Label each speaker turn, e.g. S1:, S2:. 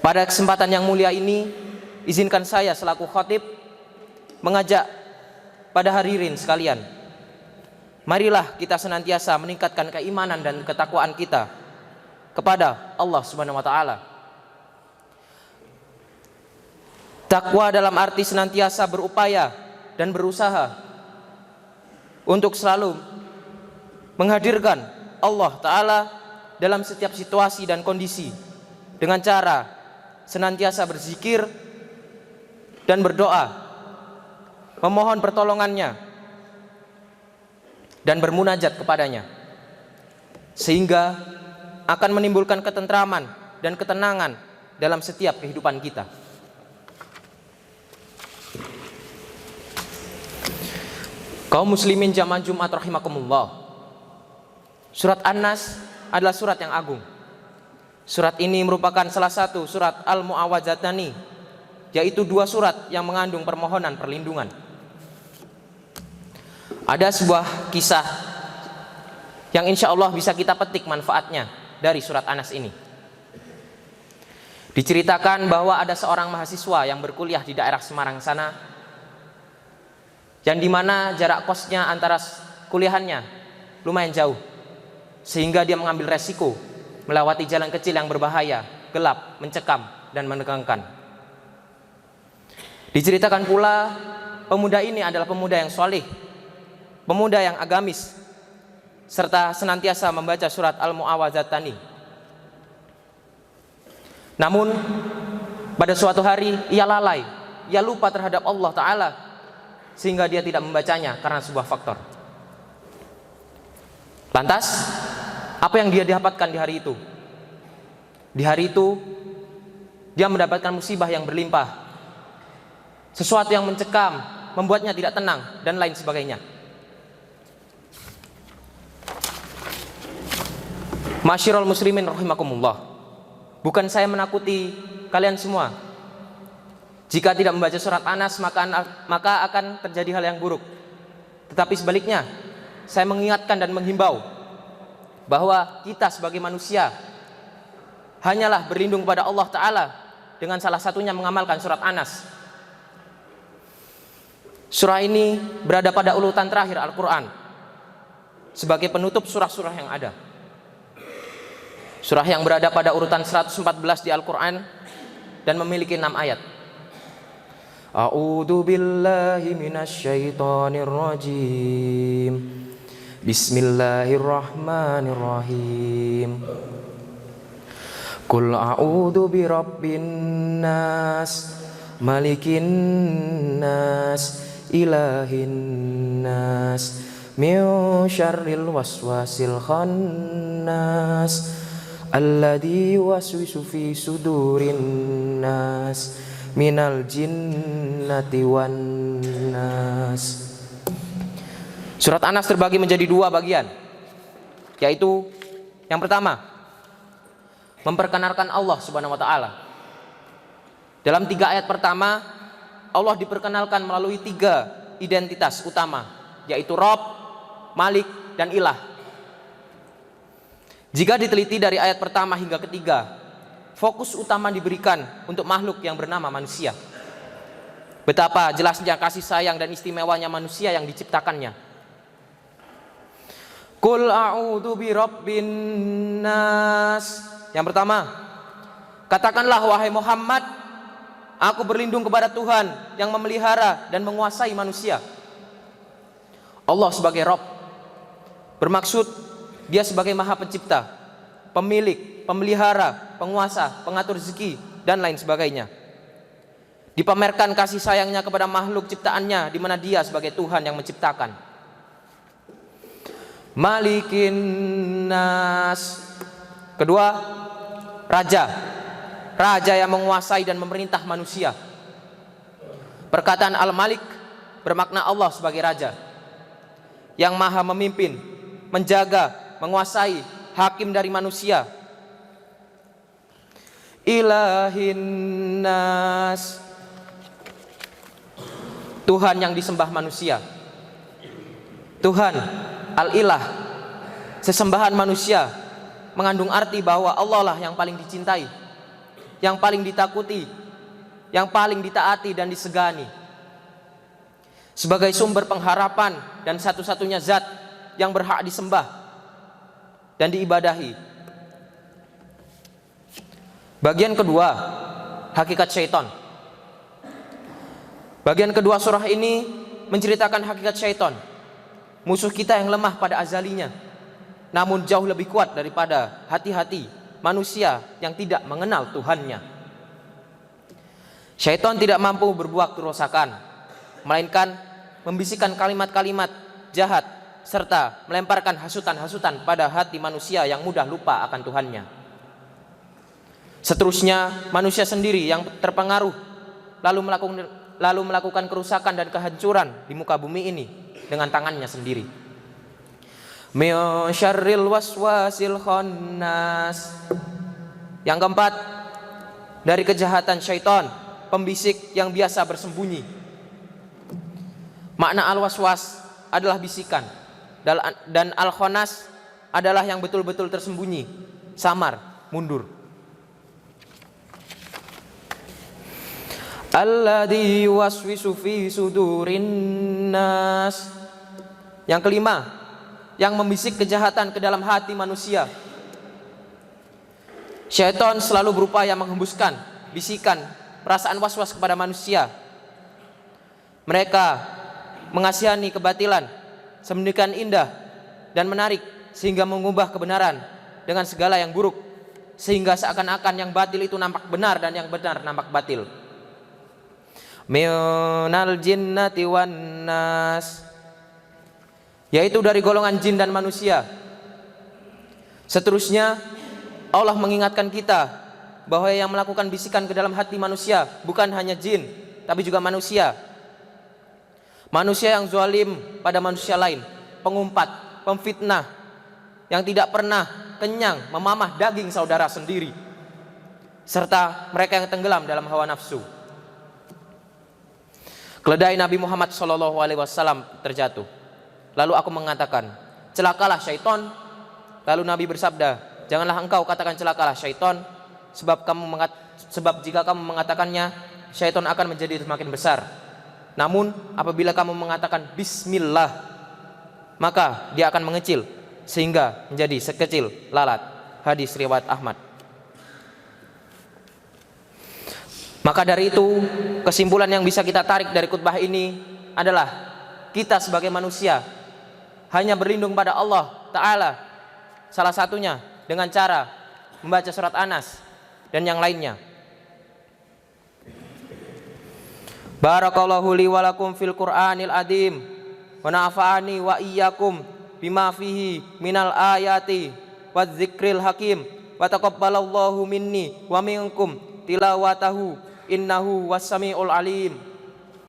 S1: Pada kesempatan yang mulia ini, izinkan saya selaku khatib mengajak pada hadirin sekalian, marilah kita senantiasa meningkatkan keimanan dan ketakwaan kita kepada Allah Subhanahu wa taala. Takwa dalam arti senantiasa berupaya dan berusaha untuk selalu menghadirkan Allah Ta'ala dalam setiap situasi dan kondisi dengan cara senantiasa berzikir dan berdoa, memohon pertolongannya dan bermunajat kepadanya, sehingga akan menimbulkan ketentraman dan ketenangan dalam setiap kehidupan kita. Kaum muslimin jamaah Jumat rahimakumullah, surat An-Nas adalah surat yang agung. Surat ini merupakan salah satu surat Al-Mu'awwadzatani, yaitu dua surat yang mengandung permohonan perlindungan. Ada sebuah kisah yang insya Allah bisa kita petik manfaatnya dari surat An-Nas ini. Diceritakan bahwa ada seorang mahasiswa yang berkuliah di daerah Semarang sana, yang dimana jarak kosnya antara kuliahannya lumayan jauh, sehingga dia mengambil resiko melewati jalan kecil yang berbahaya, gelap, mencekam, dan menegangkan. Diceritakan pula pemuda ini adalah pemuda yang soleh, pemuda yang agamis, serta senantiasa membaca surat Al-Mu'awwadzatani. Namun pada suatu hari ia lalai, ia lupa terhadap Allah Ta'ala, sehingga dia tidak membacanya karena sebuah faktor. Lantas, apa yang dia dapatkan di hari itu? Di hari itu, dia mendapatkan musibah yang berlimpah, sesuatu yang mencekam, membuatnya tidak tenang, dan lain sebagainya. Ma'asyiral muslimin rahimakumullah, bukan saya menakuti kalian semua. Jika tidak membaca surat An-Nas maka akan terjadi hal yang buruk. Tetapi sebaliknya, saya mengingatkan dan menghimbau bahwa kita sebagai manusia hanyalah berlindung kepada Allah Ta'ala dengan salah satunya mengamalkan surat An-Nas. Surah ini berada pada urutan terakhir Al-Quran sebagai penutup surah-surah yang ada. Surah yang berada pada urutan 114 di Al-Quran dan memiliki 6 ayat. A'udzu billahi minasyaitonir rajim. Bismillahirrahmanirrahim. Qul a'udzu birabbin nas, malikin nas, ilahin nas, min syarril waswasil khannas, alladzi yuwaswisu fi sudurin nas, minal jinnati wan nas. Surat An-Nas terbagi menjadi dua bagian, yaitu yang pertama, memperkenalkan Allah Subhanahu wa taala. Dalam 3 ayat pertama, Allah diperkenalkan melalui 3 identitas utama, yaitu Rabb, Malik, dan Ilah. Jika diteliti dari ayat pertama hingga ketiga, fokus utama diberikan untuk makhluk yang bernama manusia. Betapa jelasnya kasih sayang dan istimewanya manusia yang diciptakannya. Qul a'udzu birabbin nas. Yang pertama, katakanlah wahai Muhammad, aku berlindung kepada Tuhan yang memelihara dan menguasai manusia. Allah sebagai Rabb bermaksud Dia sebagai Maha Pencipta, pemilik, pemelihara, penguasa, pengatur rezeki, dan lain sebagainya. Dipamerkan kasih sayangnya kepada makhluk ciptaannya, di mana Dia sebagai Tuhan yang menciptakan. Malikin nas. Kedua, Raja. Raja yang menguasai dan memerintah manusia. Perkataan Al-Malik bermakna Allah sebagai Raja yang maha memimpin, menjaga, menguasai, hakim dari manusia. Ilahin nas. Tuhan yang disembah manusia. Tuhan Al-Ilah, sesembahan manusia, mengandung arti bahwa Allah lah yang paling dicintai. yang paling ditakuti, yang paling ditaati dan disegani, sebagai sumber pengharapan dan satu-satunya zat yang berhak disembah dan diibadahi. Bagian kedua, hakikat syaitan. Bagian kedua surah ini menceritakan hakikat syaitan, musuh kita yang lemah pada azalinya, namun jauh lebih kuat daripada hati-hati manusia yang tidak mengenal Tuhannya. Syaitan tidak mampu berbuat kerusakan, melainkan membisikkan kalimat-kalimat jahat serta melemparkan hasutan-hasutan pada hati manusia yang mudah lupa akan Tuhannya. Seterusnya, manusia sendiri yang terpengaruh lalu melakukan kerusakan dan kehancuran di muka bumi ini dengan tangannya sendiri. Min syarril waswasil khannas. Yang keempat, dari kejahatan syaitan, pembisik yang biasa bersembunyi. Makna al-waswas adalah bisikan, dan al-khannas adalah yang betul-betul tersembunyi, samar, mundur. Alladzi yuwaswisu fi sudurin nas. Yang kelima, yang membisik kejahatan ke dalam hati manusia. Syaitan selalu berupaya menghembuskan bisikan perasaan was-was kepada manusia. Mereka mengasihani kebatilan sedemikian indah dan menarik sehingga mengubah kebenaran dengan segala yang buruk, sehingga seakan-akan yang batil itu nampak benar dan yang benar nampak batil. Minal jinnati wan nas, yaitu dari golongan jin dan manusia. Seterusnya, Allah mengingatkan kita bahwa yang melakukan bisikan ke dalam hati manusia bukan hanya jin, tapi juga manusia. Manusia yang zalim pada manusia lain, pengumpat, pemfitnah, yang tidak pernah kenyang memamah daging saudara sendiri, serta mereka yang tenggelam dalam hawa nafsu. Keledai Nabi Muhammad SAW terjatuh. Lalu aku mengatakan, celakalah syaitan. Lalu Nabi bersabda, janganlah engkau katakan celakalah syaitan, sebab jika kamu mengatakannya, syaitan akan menjadi semakin besar. Namun apabila kamu mengatakan bismillah, maka dia akan mengecil sehingga menjadi sekecil lalat. Hadis riwayat Ahmad. Maka dari itu, kesimpulan yang bisa kita tarik dari khutbah ini adalah kita sebagai manusia hanya berlindung pada Allah Ta'ala, salah satunya dengan cara membaca surat Anas dan yang lainnya. Barakallahu li wa lakum fil Qur'anil adim wa nafa'ani wa iyyakum bima fihi minal ayati wa dzikril hakim wa taqabbalallahu minni wa minkum tilawatahu innahu was-sami'ul alim.